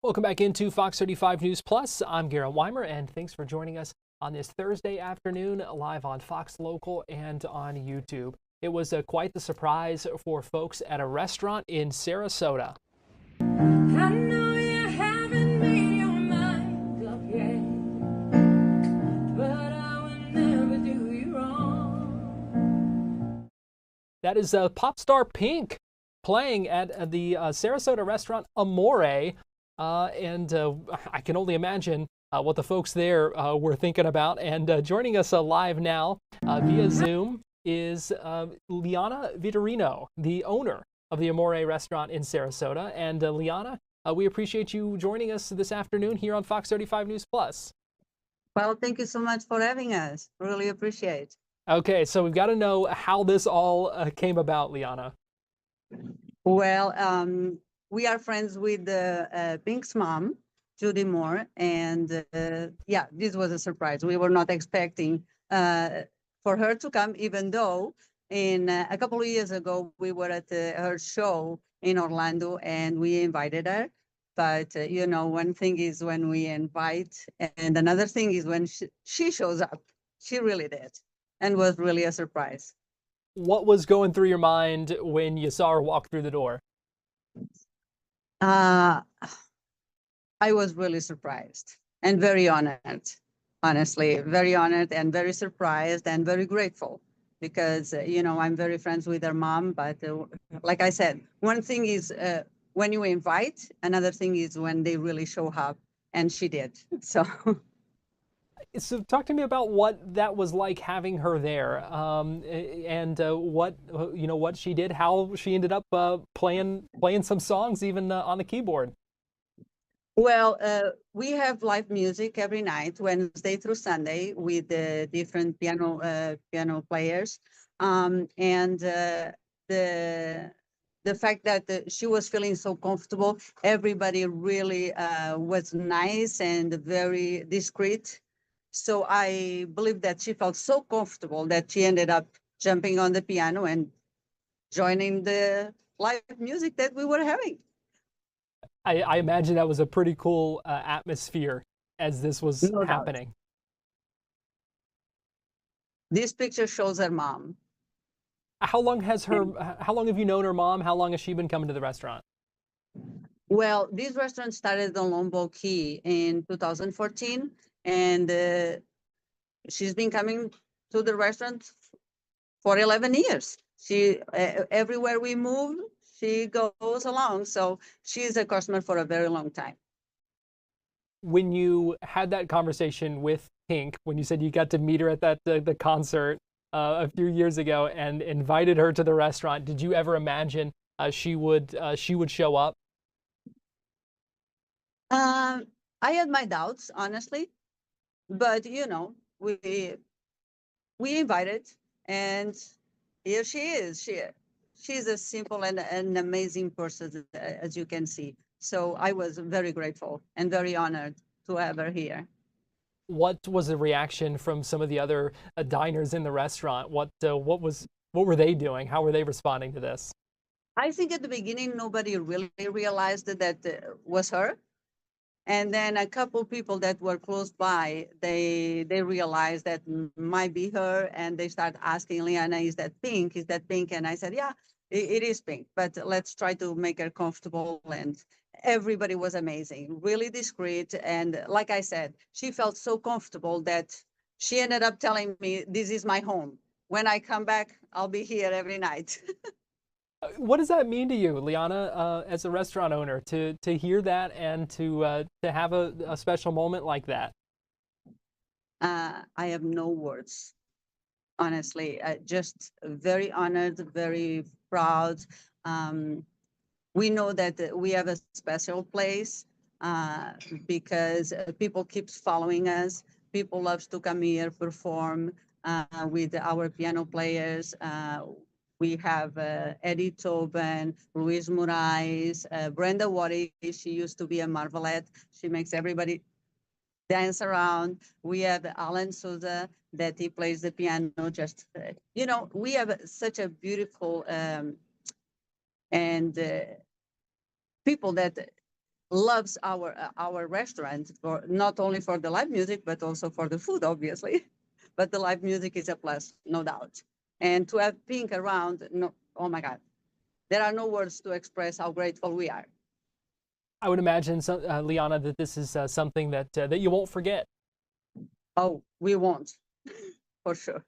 Welcome back into Fox 35 News Plus. I'm Garrett Wymer, and thanks for joining us on this Thursday afternoon, live on Fox Local and on YouTube. It was quite the surprise for folks at a restaurant in Sarasota. I know you're having me on my clock, yeah, but I will never do you wrong. That is pop star Pink playing at the Sarasota restaurant Amore. And I can only imagine what the folks there were thinking about. And joining us live now via Zoom is Liana Vitorino, the owner of the Amore restaurant in Sarasota. And Liana, we appreciate you joining us this afternoon here on Fox 35 News Plus. Well, thank you so much for having us. Really appreciate. Okay, so we've got to know how this all came about, Liana. Well, we are friends with Pink's mom, Judy Moore, and yeah, this was a surprise. We were not expecting for her to come, even though a couple of years ago we were at her show in Orlando and we invited her. But you know, one thing is when we invite, and another thing is when she shows up. She really did, and was really a surprise. What was going through your mind when you saw her walk through the door? I was really surprised and very honored, honestly, very honored and very surprised and very grateful because, you know, I'm very friends with her mom. But like I said, one thing is when you invite, another thing is when they really show up, and she did. So talk to me about what that was like having her there, and what she did, how she ended up playing some songs even on the keyboard. Well, we have live music every night, Wednesday through Sunday, with the different piano players, and the fact that she was feeling so comfortable, everybody really was nice and very discreet. So I believe that she felt so comfortable that she ended up jumping on the piano and joining the live music that we were having. I imagine that was a pretty cool atmosphere as this was happening. Doubt. This picture shows her mom. How long have you known her mom? How long has she been coming to the restaurant? Well, this restaurant started on Lombok Key in 2014, and she's been coming to the restaurant for 11 years. She everywhere we move, she goes along. So she's a customer for a very long time. When you had that conversation with Pink, when you said you got to meet her at the concert a few years ago and invited her to the restaurant, did you ever imagine she would show up? I had my doubts, honestly, but you know, we invited, and here she is. She's a simple and an amazing person, as you can see. So I was very grateful and very honored to have her here. What was the reaction from some of the other diners in the restaurant? What were they doing? How were they responding to this? I think at the beginning nobody really realized that was her, and then a couple people that were close by, they realized that might be her, and they start asking Liana, "Is that Pink? Is that Pink?" And I said, "Yeah, it is Pink, but let's try to make her comfortable." And everybody was amazing, really discreet. And like I said, she felt so comfortable that she ended up telling me, "This is my home. When I come back, I'll be here every night." What does that mean to you, Liana, as a restaurant owner, to hear that and to have a special moment like that? I have no words, honestly. Just very honored, very proud. We know that we have a special place because people keep following us. People love to come here, perform with our piano players. We have Eddie Tobin, Luis Moraes, Brenda Waddy. She used to be a Marvelette. She makes everybody dance around. We have Alan Souza, that he plays the piano. Just, you know, we have such a beautiful and people that loves our restaurant, for not only for the live music but also for the food, obviously. But the live music is a plus, no doubt. And to have Pink around, no, oh my God, there are no words to express how grateful we are. I would imagine, Liana, that this is something that that you won't forget. Oh, we won't, for sure.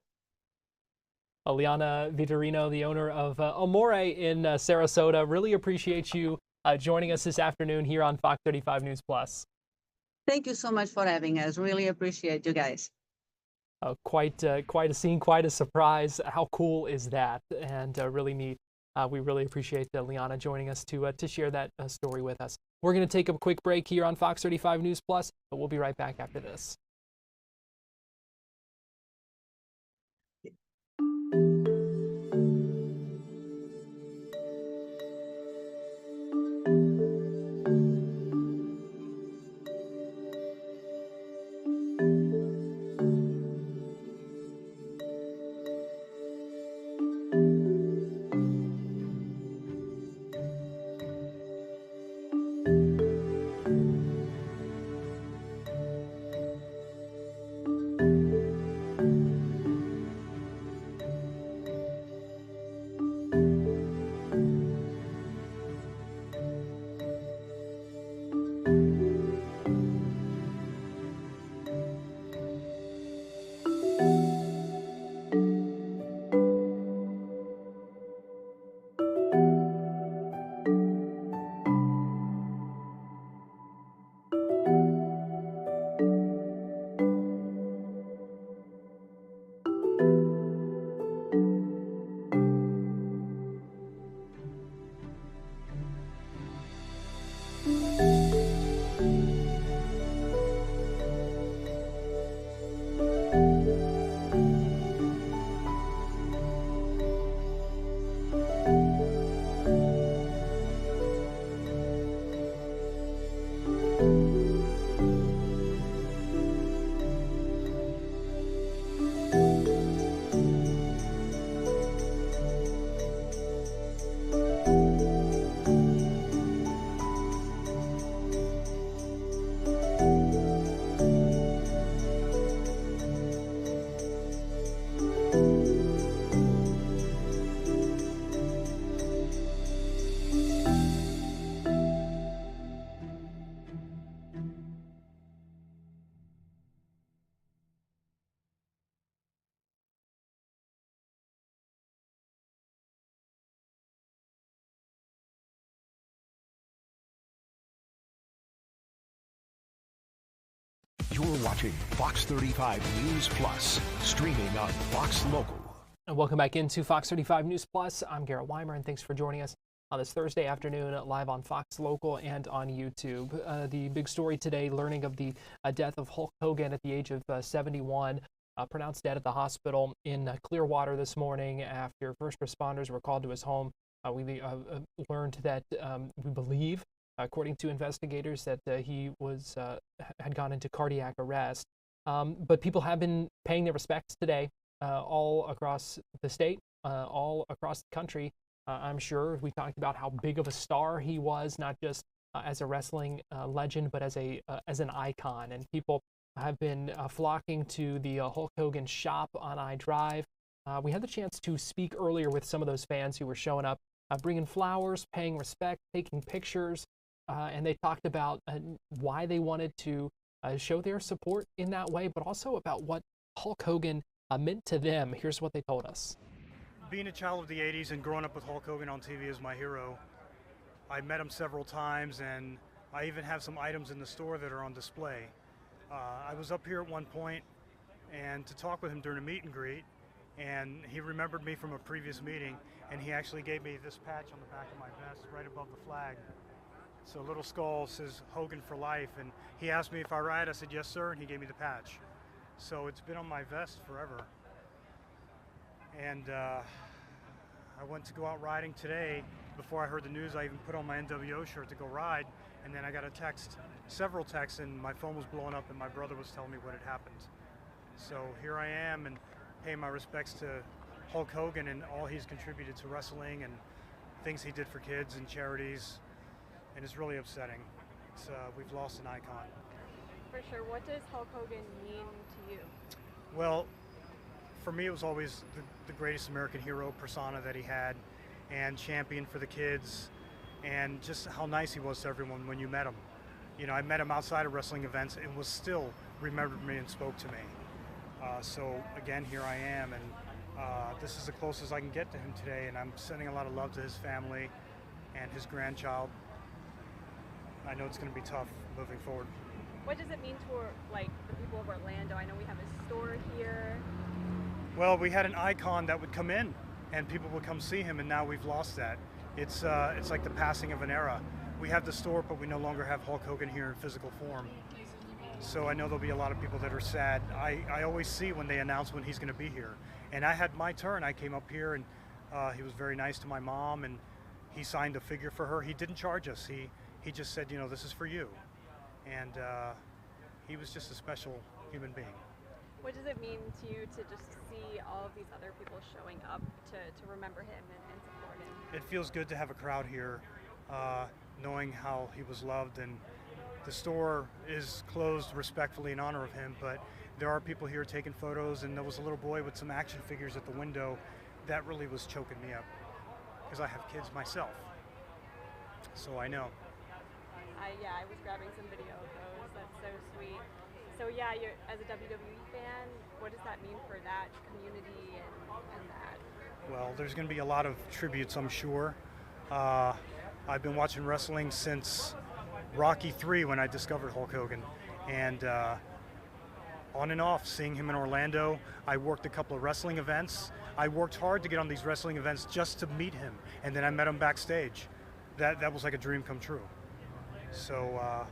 Liana Vitorino, the owner of Amore in Sarasota, really appreciate you joining us this afternoon here on Fox 35 News Plus. Thank you so much for having us. Really appreciate you guys. Quite a scene, quite a surprise. How cool is that? And really neat. We really appreciate Liana joining us to share that story with us. We're going to take a quick break here on Fox 35 News Plus, but we'll be right back after this. You're watching Fox 35 News Plus, streaming on Fox Local. And welcome back into Fox 35 News Plus. I'm Garrett Wymer, and thanks for joining us on this Thursday afternoon live on Fox Local and on YouTube. The big story today, learning of the death of Hulk Hogan at the age of 71, pronounced dead at the hospital in Clearwater this morning after first responders were called to his home. We learned that we believe, according to investigators, that he had gone into cardiac arrest. But people have been paying their respects today all across the state, all across the country. I'm sure we talked about how big of a star he was, not just as a wrestling legend, but as an icon. And people have been flocking to the Hulk Hogan shop on I Drive. We had the chance to speak earlier with some of those fans who were showing up, bringing flowers, paying respect, taking pictures, and they talked about why they wanted to show their support in that way, but also about what Hulk Hogan meant to them. Here's what they told us. Being a child of the 80s and growing up with Hulk Hogan on TV as my hero, I met him several times, and I even have some items in the store that are on display. I was up here at one point and to talk with him during a meet and greet, and he remembered me from a previous meeting, and he actually gave me this patch on the back of my vest right above the flag. So a little skull says Hogan for life, and he asked me if I ride. I said yes sir, and he gave me the patch. So it's been on my vest forever. And I went to go out riding today. Before I heard the news, I even put on my NWO shirt to go ride, and then I got a text, several texts, and my phone was blowing up and my brother was telling me what had happened. So here I am and paying my respects to Hulk Hogan and all he's contributed to wrestling and things he did for kids and charities, and it's really upsetting. We've lost an icon. For sure. What does Hulk Hogan mean to you? Well, for me, it was always the greatest American hero persona that he had, and champion for the kids, and just how nice he was to everyone when you met him. You know, I met him outside of wrestling events and was still remembered me and spoke to me. So again, here I am, and this is the closest I can get to him today, and I'm sending a lot of love to his family and his grandchild. I know it's going to be tough moving forward. What does it mean to like the people of Orlando? I know we have a store here. Well, we had an icon that would come in, and people would come see him, and now we've lost that. It's like the passing of an era. We have the store, but we no longer have Hulk Hogan here in physical form. So I know there'll be a lot of people that are sad. I always see when they announce when he's going to be here. And I had my turn. I came up here, and he was very nice to my mom, and he signed a figure for her. He didn't charge us. He just said, you know, this is for you. And he was just a special human being. What does it mean to you to just see all of these other people showing up to remember him and support him? It feels good to have a crowd here, knowing how he was loved. And the store is closed respectfully in honor of him, but there are people here taking photos, and there was a little boy with some action figures at the window. That really was choking me up, because I have kids myself, so I know. Yeah, I was grabbing some video of those. That's so sweet. So yeah, you're, as a WWE fan, what does that mean for that community and that? Well, there's going to be a lot of tributes, I'm sure. I've been watching wrestling since Rocky III when I discovered Hulk Hogan, and on and off, seeing him in Orlando. I worked a couple of wrestling events. I worked hard to get on these wrestling events just to meet him, and then I met him backstage. That was like a dream come true. So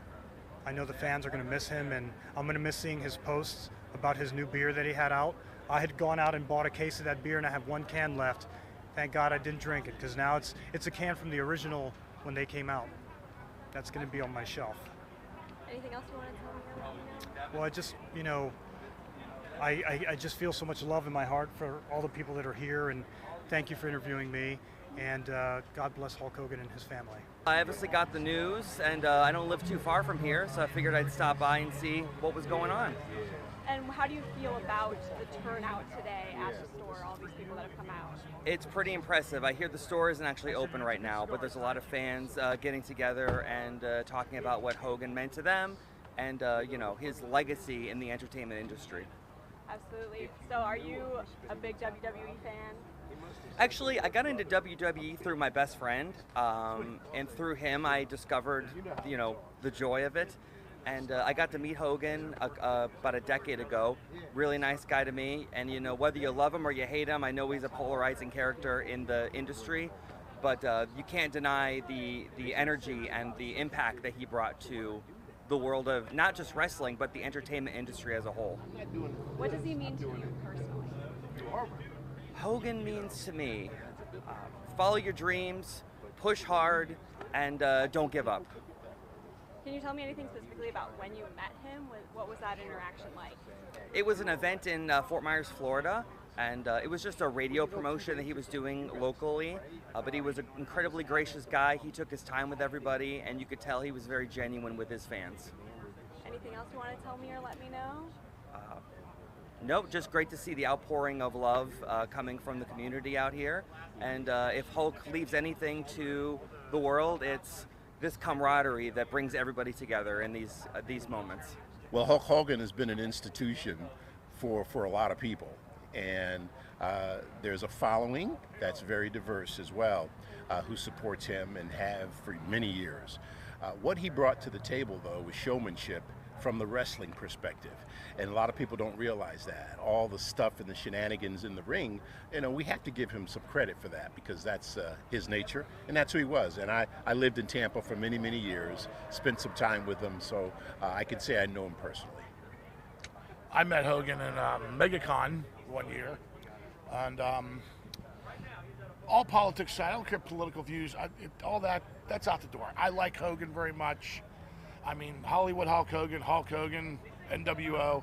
I know the fans are going to miss him, and I'm going to miss seeing his posts about his new beer that he had out. I had gone out and bought a case of that beer, and I have one can left. Thank God I didn't drink it, because now it's a can from the original when they came out. That's going to be on my shelf. Anything else you want to tell me? Well, I just, you know, I just feel so much love in my heart for all the people that are here, and thank you for interviewing me, and God bless Hulk Hogan and his family. I obviously got the news, and I don't live too far from here, so I figured I'd stop by and see what was going on. And how do you feel about the turnout today at the store, all these people that have come out? It's pretty impressive. I hear the store isn't actually open right now, but there's a lot of fans getting together and talking about what Hogan meant to them and, you know, his legacy in the entertainment industry. Absolutely. So are you a big WWE fan? Actually, I got into WWE through my best friend, and through him I discovered, you know, the joy of it. And I got to meet Hogan about a decade ago. Really nice guy to me. And, you know, whether you love him or you hate him, I know he's a polarizing character in the industry, but you can't deny the energy and the impact that he brought to the world of not just wrestling, but the entertainment industry as a whole. What does he mean to you personally? Hogan means to me, follow your dreams, push hard, and don't give up. Can you tell me anything specifically about when you met him? What was that interaction like? It was an event in Fort Myers, Florida, and it was just a radio promotion that he was doing locally, but he was an incredibly gracious guy. He took his time with everybody, and you could tell he was very genuine with his fans. Anything else you want to tell me or let me know? Nope, just great to see the outpouring of love coming from the community out here. And if Hulk leaves anything to the world, it's this camaraderie that brings everybody together in these moments. Well, Hulk Hogan has been an institution for a lot of people. And there's a following that's very diverse as well, who supports him and have for many years. What he brought to the table, though, was showmanship from the wrestling perspective. And a lot of people don't realize that. All the stuff and the shenanigans in the ring, you know, we have to give him some credit for that, because that's his nature, and that's who he was. And I lived in Tampa for many, many years, spent some time with him, so I can say I know him personally. I met Hogan in MegaCon one year, and all politics aside, I don't care political views, all that's out the door. I like Hogan very much. I mean, Hollywood Hulk Hogan, NWO.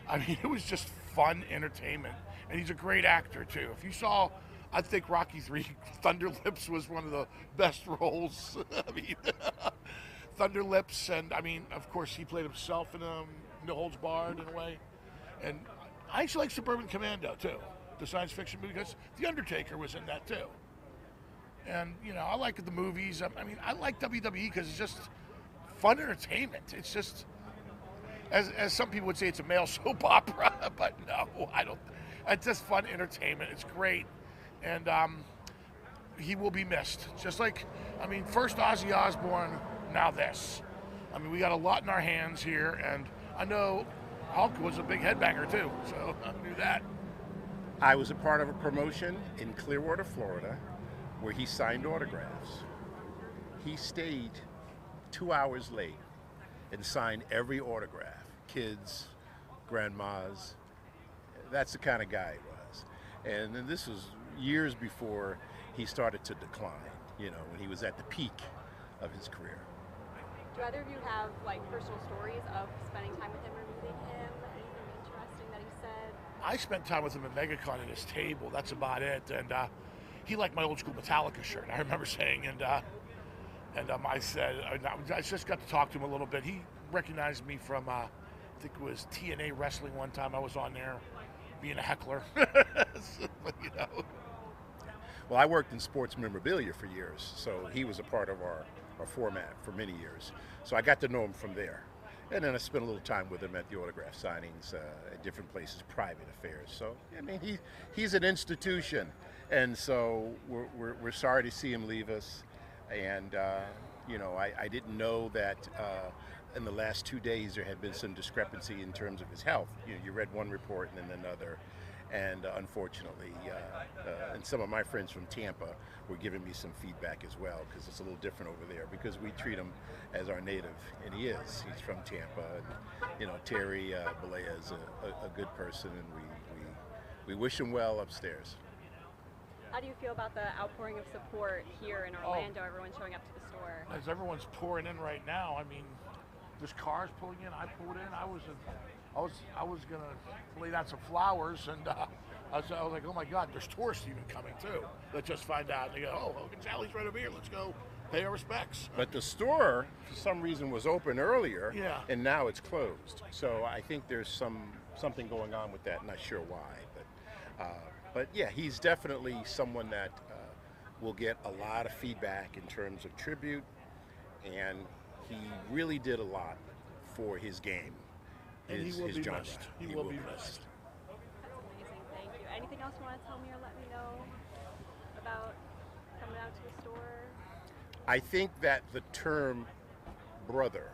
I mean, it was just fun entertainment. And he's a great actor, too. If you saw I think Rocky III Thunder Lips was one of the best roles. I mean, Thunder Lips, and I mean, of course, he played himself in No Holds Barred in a way. And I actually like Suburban Commando too, the science fiction movie, because The Undertaker was in that too. And you know, I like the movies. I mean, I like WWE because it's just fun entertainment. It's just, as some people would say, it's a male soap opera, but no, I don't. It's just fun entertainment. It's great, and he will be missed. Just like, I mean, first Ozzy Osbourne, now this. I mean, we got a lot in our hands here, and I know Hulk was a big headbanger too, so I knew that. I was a part of a promotion in Clearwater, Florida, where he signed autographs. He stayed 2 hours late and signed every autograph. Kids, grandmas. That's the kind of guy he was. And then this was years before he started to decline, you know, when he was at the peak of his career. Do either of you have like personal stories of spending time with him or meeting him? Anything interesting that he said? I spent time with him at MegaCon at his table. That's about it. And he liked my old school Metallica shirt, I remember saying. And I said, I just got to talk to him a little bit. He recognized me from, I think it was TNA Wrestling one time. I was on there being a heckler. But, you know. Well, I worked in sports memorabilia for years, so he was a part of our format for many years. So I got to know him from there. And then I spent a little time with him at the autograph signings at different places, private affairs. So, I mean, he's an institution. And so we're sorry to see him leave us. And, you know, I didn't know that in the last 2 days there had been some discrepancy in terms of his health. You know, you read one report and then another. And unfortunately, and some of my friends from Tampa were giving me some feedback as well, because it's a little different over there, because we treat him as our native, and he is. He's from Tampa, and you know, Terry Balea is a good person, and we wish him well upstairs. How do you feel about the outpouring of support here in Orlando? Everyone showing up to the store. As everyone's pouring in right now, I mean, there's cars pulling in. I pulled in. I was gonna lay down some flowers, and I was like, oh my God, there's tourists even coming too. Let's just find out. And they go, oh, Hogan's Alley's right over here. Let's go pay our respects. But the store, for some reason, was open earlier, yeah, and now it's closed. So I think there's something going on with that. Not sure why, but yeah, he's definitely someone that will get a lot of feedback in terms of tribute, and he really did a lot for his game. And he will be missed. He will be missed. That's amazing. Thank you. Anything else you want to tell me or let me know about coming out to the store? I think that the term brother,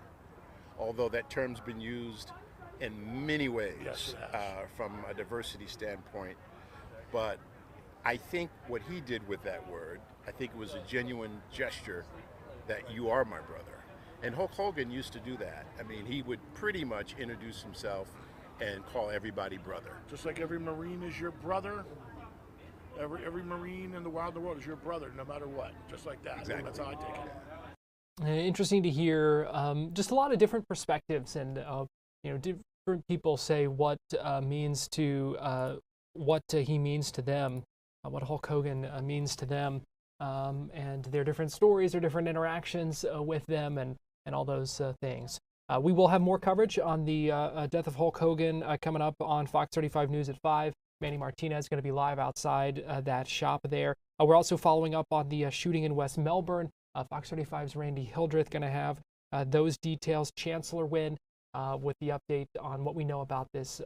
although that term's been used in many ways, yes, from a diversity standpoint, but I think what he did with that word, I think it was a genuine gesture that you are my brother. And Hulk Hogan used to do that. I mean, he would pretty much introduce himself and call everybody brother. Just like every Marine is your brother, every Marine in the wild world is your brother, no matter what. Just like that. Exactly. That's how I take it. Interesting to hear just a lot of different perspectives, and you know, different people say what means to what he means to them, what Hulk Hogan means to them, and their different stories, their different interactions with them, and all those things. We will have more coverage on the death of Hulk Hogan coming up on Fox 35 News at 5. Manny Martinez is going to be live outside that shop there. We're also following up on the shooting in West Melbourne. Fox 35's Randy Hildreth going to have those details. Chancellor Wynn with the update on what we know about this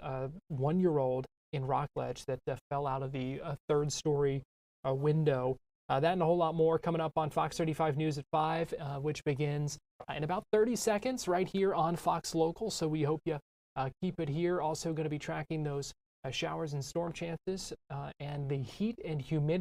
1-year-old in Rockledge that fell out of the third-story window. That and a whole lot more coming up on Fox 35 News at 5, which begins in about 30 seconds right here on Fox Local. So we hope you keep it here. Also going to be tracking those showers and storm chances and the heat and humidity.